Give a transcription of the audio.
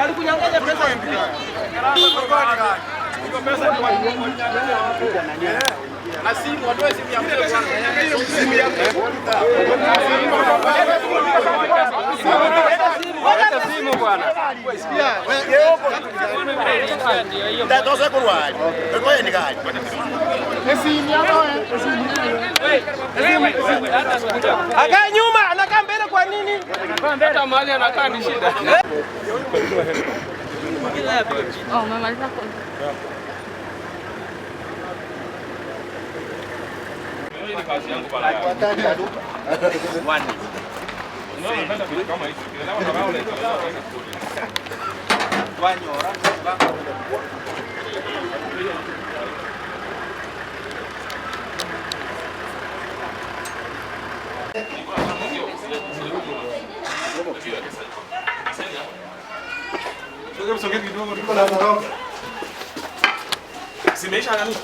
Alikunyang'anya pesa. Na simu watoe simu ya mtu. Simu ya mtu. Weka simu bwana. Sikia. Ndio tosa kurwali. Wewe ni gani? Simu yako Akae nyuma, anakaa mbele kwa nini? Hata mahali anakaa ni shida. Oh, umemaliza kwa. Ni kazi yangu bala. One. Unaona nataka vitu kama hizo. Kila kama wale. Wanyora. Sogea kidogo niko na mdogo. Simeisha nani?